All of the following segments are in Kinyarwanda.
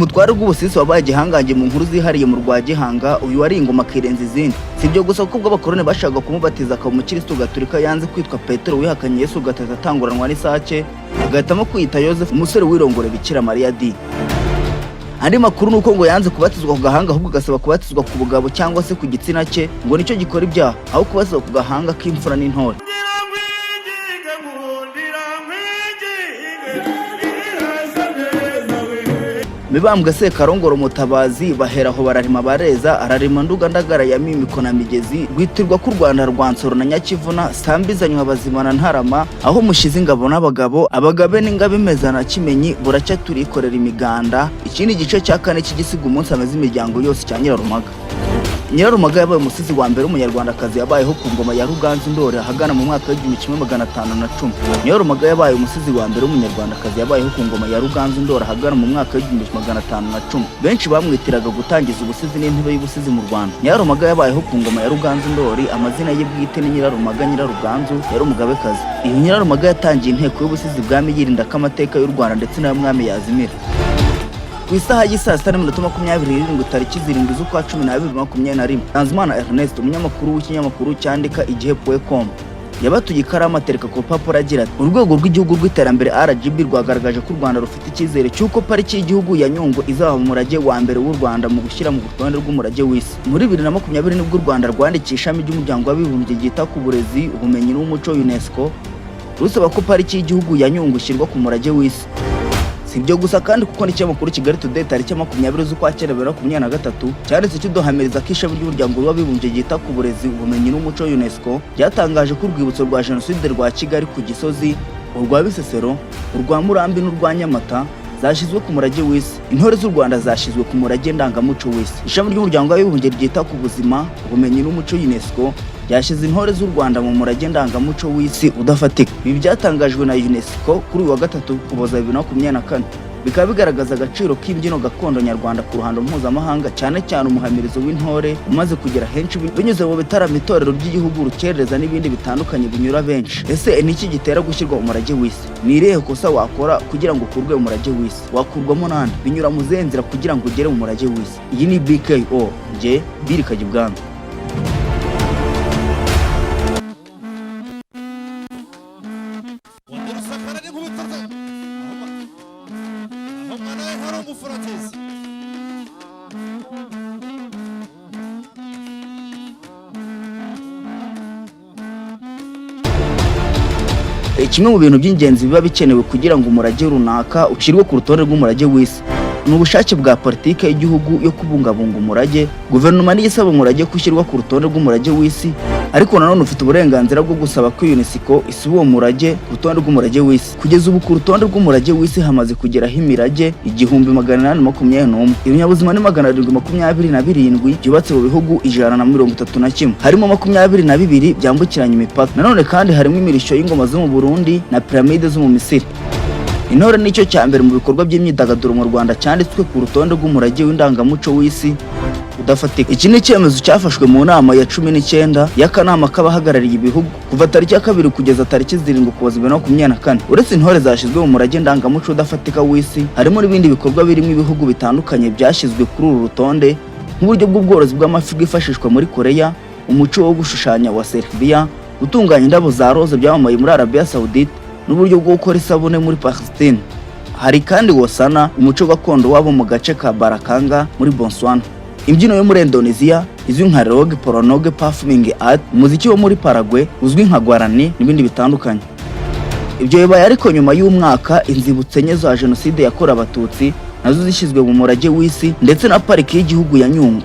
umutware rw'ubusisi wabaye igihangange mu nkuru zihariye mu rwa Gihanga. Uyu wari ingoma kirenza izindi. Sibyo gusa kuko abakoroni bashaka kumubatiza akaba umukristo gatolika yanze kwitwa Petero wihakanye Yesu gatata atanguranwa n'isake, agahitamo kwita Yosefu umusore wirongore Bikira Mariya di. Andi makuru nuko ngo yanze kubatizwa ku gahanga ahubwo gasaba kubatizwa ku bugabo cyangwa se ku gitsina cye ngo nicyo gikora ibyaha, aho kubatizwa ku gahanga k'imfura n'intore. Mibambwe Sekarongoro Mutabazi baheraho bararima bareza, ararima Nduga Ndagara ya Mimiko na Migezi, rwitirwa ku Rwanda rwa Nsoro na Nyakivuna, Sambizanywa Abazimana Ntarama, aho mushize ingabo n'abagabo, abagabe n'ingabe meza na Kimenyi, buracya turikorera imiganda. Ikindi gice cya kane cy'igisiga umunsi ameze imiryango yose cya Nyirarumaga. Nyirarumaga yabaye umusizi wa mbere w'umunyarwandakazi yabayeho ku ngoma ya Ruganzu Ndore ahagana mu mwaka w'1510. Nyirarumaga yabaye umusizi wa mbere w'umunyarwandakazi yabayeho ku ngoma ya Ruganzu Ndore ahagana mu mwaka w'1510. Benshi bamwitiraga gutangiza ubusizi n'intebe y'ubusizi mu Rwanda. Nyirarumaga yabayeho ku ngoma ya Ruganzu Ndore, amazina ye bwite ni Nyirarumaga Nyiraruganzu, yari umugabekazi. Iyi Nyirarumaga yatangiye inteko y'ubusizi bwami yirinda ko amateka y'u Rwanda ndetse n'ay'umwami yazimira. Ku isaha y'isa 6:27 tariki 7 z'ukwa 12/2021, Tanzimana Ernest umunyamakuru w'ikinyamakuru cyandika igihe.com yabatuye ikarama atereka ku rupapuro agira ati: urwego rw'igihugu rw'iterambere RGB rwagaragaje ko u Rwanda rufite icyizere cy'uko pariki y'igihugu ya Nyungwe izaba mu murage wa mbere w'u Rwanda mu gushyira mu rutonde rw'umurage w'isi. Muri 2020 nibwo u Rwanda rwandikiye ishami ry'umuryango w'abibumbye ryita ku burezi, ubumenyi n'umuco UNESCO rusaba ko pariki y'igihugu ya Nyungwe ishyirwa ku murage w'isi. Sibyo gusa kandi kuko n'ikinyamakuru Kigali Today tariki 20 z'ukwa 2023 cyanditse kiduhamiriza ko ishami ry'umuryango w'abibumbye ryita ku burezi, ubumenyi n'umuco UNESCO ryatangaje ko urwibutso rwa Jenoside rwa Kigali ku Gisozi, urwa Bisesero, urwa Murambi n'urwa Nyamata zashyizwe ku murage w'isi. Intore z'u Rwanda zashyizwe ku murage ndangamuco w'isi. Ishami ry'umuryango w'abibumbye ryita ku buzima, ubumenyi n'umuco UNESCO yashyize intore z'u Rwanda mu murage ndangamuco w'isi udafatika. Ibi byatangajwe na UNESCO kuri uyu wa gatatu Ukuboza 2024. Bikaba bigaragaza agaciro k'imbyino gakondo nyarwanda ku ruhando mpuzamahanga, cyane cyane umuhamirizo w'intore umaze kugera henshi binyuze mu bitaramo itorero ry'igihugu urukerereza n'ibindi bitandukanye binyura benshi. Ese niki gitera gushyirwa mu murage w'isi? Ni irihe kosa wakora kugira ngo ukurwe mu murage w'isi? Wakurwamo nande? Binyura mu zenzira kugira ngo ugere mu murage w'isi. Iyi ni BKO, nje birikajya ubwami. Kimwe mu bintu by'ingenzi biba bikenewe kugira ngo umurage runaka ushyirwe ku rutonde rw'umurage w'isi ni ubushake bwa politike y'igihugu yo kubungabunga umurage. Guverinoma niyo isaba umurage gushyirwa ku rutonde rw'umurage w'isi, ariko nanone ufite uburenganzira bwo gusaba ko UNESCO isiba uwo murage ku rutonde rw'umurage w'isi. Kugeza ubu ku rutonde rw'umurage w'isi hamaze kugeraho imirage 1821. Ibinyabuzima ni 727 byubatse mu bihugu 131, harimo 22 byambukiranya imipaka. Nanone kandi harimo imirishyo y'ingoma zo mu Burundi na piramide zo mu Misiri. Intore nicyo cya mbere mu bikorwa by'imyidagaduro mu Rwanda cyanditswe ku rutonde rw'umurage w'indangamuco w'isi udafatika. Iki ni icyemezo cyafashwe mu nama ya 19 y'akanama k'abahagarariye ibihugu kuva tariki ya 2 kugeza tariki 7 Ukuboza 2024. Uretse intore zashyizwe mu murage ndangamuco udafatika w'isi, harimo n'ibindi bikorwa birimo ibihugu bitandukanye byashyizwe kuri uru rutonde, nk'uburyo bw'ubworozi bw'amafi bwifashishwa muri Korea, umuco wo gushushanya wa Serbia, gutunganya indabo za rose byamamaye muri Arabia Saudite, n'uburyo bwo gukora isabune muri Pakistan. Hari kandi Wosana, umuco gakondo wabo mu gace ka Barakanga muri Botswana. Imbyino yo muri Indonesia izwi nka Roge Poronoge Performing Art, umuziki wo muri Paraguay uzwi nka Guarani n'ibindi bitandukanye. Ibyo bibaye ariko nyuma y'umwaka inzibutso enye za Jenoside yakorewe Abatutsi nazo zishyizwe mu murage w'isi, ndetse na pariki y'igihugu ya Nyungwe.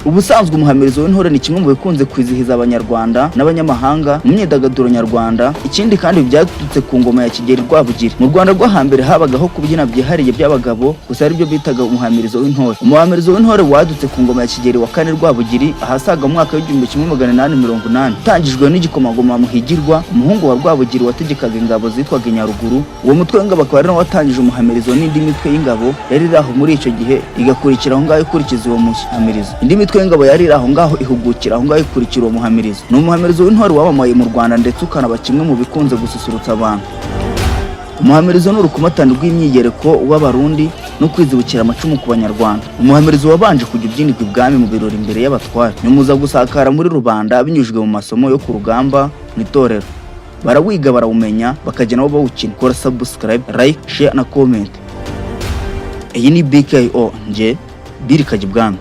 Ubusanzwe umuhamirizo w'intore ni kimwe mu bikunze kwizihiza abanyarwanda n'abanyamahanga mu myidagaduro nyarwanda. Ikindi kandi byatutse ku ngoma ya Kigeli Rwabugiri. Mu Rwanda rwo hambere habagaho kubyina byihariye by'abagabo gusa ari byo bitaga umuhamirizo w'intore. Umuhamirizo w'intore wadutse ku ngoma ya Kigeli wa kane Rwabugiri ahasaga mu mwaka w'1880, utangijwe n'igikomangoma Muhigirwa, umuhungu wa Rwabugiri wategekaga ingabo zitwaga Nyaruguru. Uwo mutwe w'ingabo akaba ari watangije umuhamirizo n'indi mitwe y'ingabo yari iraho muri icyo gihe igakurikira aho ngaho ikurikiza uwo muhamirizo. Indi mitwe y'ingabo yari iraho ngaho ihugukira aho ngaho ikurikira uwo muhamirizo. Ni umuhamirizo w'intore wabamaye mu Rwanda ndetse ukanaba kimwe mu bikunze gususurutsa abantu. Umuhamirizo ni urukomatane rw'imyigereko w'Abarundi no kwizibukira amacumu ku banyarwanda. Umuhamirizo wabanje kujya ubyinirwa ibwami mu birori imbere y'abatware, nyuma uza gusakara muri rubanda binyujijwe mu masomo yo ku rugamba mu itorero. Barawiga barawumenya bakajya nabo bawukina. Kora subscribe, like, share na comment. Iyi ni BKO nje Birikajya ibwami.